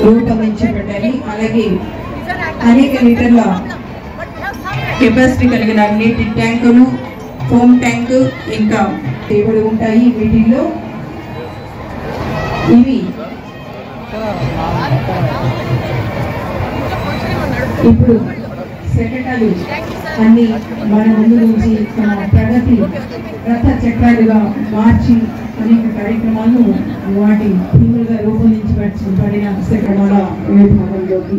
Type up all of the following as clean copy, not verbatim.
రూపొందించబడ్డాయి. అలాగే అనేక లీటర్ల కెపాసిటీ కలిగిన నీటి ట్యాంకులు, ఫోమ్ ట్యాంకు ఇంకా టేబుల్ ఉంటాయి. వీటిల్లో ఇవి ఇప్పుడు శకటాలు అన్ని మన ముందు నుంచి తమ ప్రగతి రథ చక్రాలుగా మార్చి అనేక కార్యక్రమాలను వాటి థీములుగా రూపొందించబడిన శకటాల విభాగంలోకి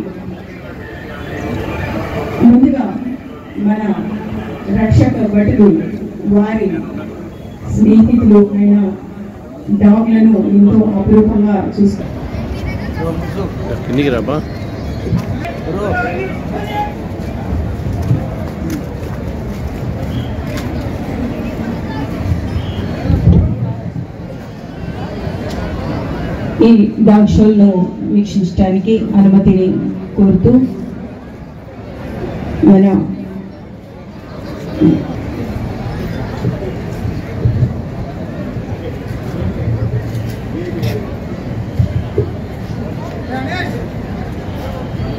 ముందుగా మన రక్షక భటులు వారి స్నేహితులు అయిన డాగ్లను ఎంతో అపురూపంగా చూస్తారు. ఈ డాగ్ షోలను వీక్షించడానికి అనుమతిని కోరుతూ మన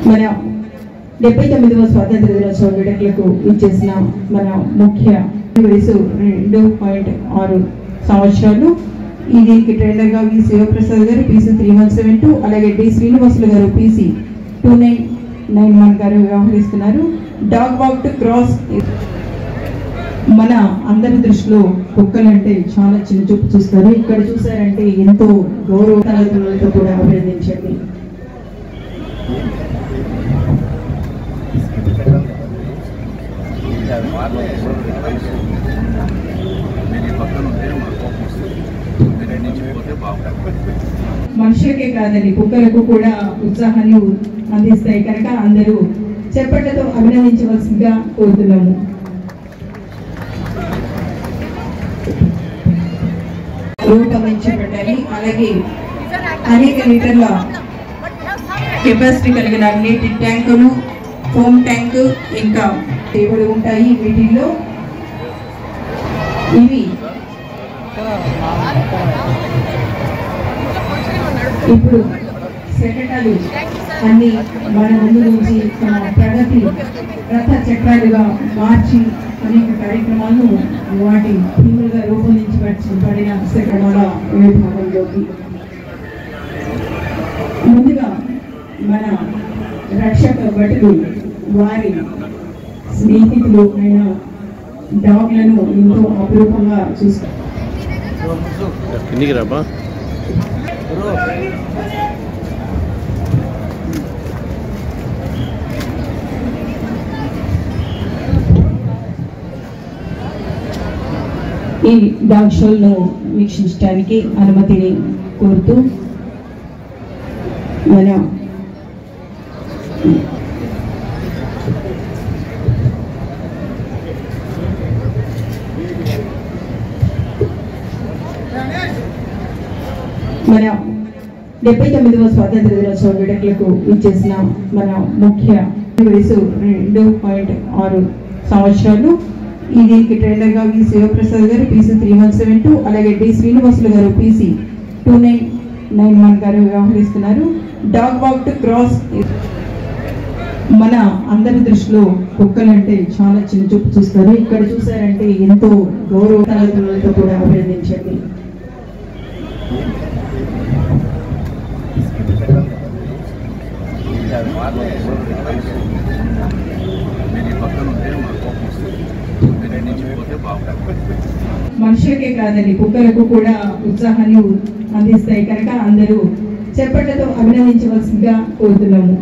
మన 79వ స్వాతంత్ర దినోత్సవ వేడుకలకు ఇచ్చేసిన మన ముఖ్య వయసు 2.6 సంవత్సరాలు. ఈ దీనికి ట్రైనర్ గా వి శివప్రసాద్ గారు PC 3172, అలాగే డి శ్రీనివాసులు గారు PC 2991 గారు వ్యవహరిస్తున్నారు. Dog walk to cross. మన అందరి దృష్టిలో కుక్కలంటే చాలా చిన్న చూపు చూస్తారు. ఇక్కడ చూసారంటే ఎంతో గౌరవతో కూడా అభినందించండి. మనుషులకే కాదండి, కుక్కలకు కూడా ఉత్సాహాన్ని అందిస్తాయి కనుక అందరూ చెప్పట్లతో అభినందించవలసిందిగా కోరుతున్నాము. రూపొందించబడ్డాయి. అలాగే అనేక లీటర్ల కెపాసిటీ కలిగిన నీటి ట్యాంకులు, ఫోమ్ ట్యాంకు ఇంకా టేబుల్ ఉంటాయి. వీటిల్లో ఇవి ఇప్పుడు శకటాలు అన్ని మన ముందు నుంచి తమ ప్రగతి రథ చక్రాలుగా మార్చి అనేక కార్యక్రమాలను వాటి థీములుగా రూపొందించబడిన శకటాల విభాగంలోకి ముందుగా మన రక్షక భటులు వారి స్నేహితులు అయిన డాగ్లను ఎంతో అపురూపంగా చూస్తారు. ఈ డాగ్ షోలను వీక్షించడానికి అనుమతిని కోరుతూ మన మన 79వ స్వాతంత్ర దినోత్సవ వేడుకలకు ఇచ్చేసిన మన ముఖ్య వయసు 2.6 సంవత్సరాలు. ఈ దీనికి ట్రైనర్ గా వి శివప్రసాద్ గారు PC 3172, అలాగే డి శ్రీనివాసులు గారు PC 2991 గారు వ్యవహరిస్తున్నారు. Dog walk to cross. మన అందరి దృష్టిలో కుక్కలంటే చాలా చిన్న చూపు చూస్తారు. ఇక్కడ చూసారంటే ఎంతో గౌరవతో కూడా అభినందించండి. మనుషులకే కాదండి, కుక్కలకు కూడా ఉత్సాహాన్ని అందిస్తాయి కనుక అందరూ చెప్పట్లతో అభినందించవలసిందిగా కోరుతున్నాము.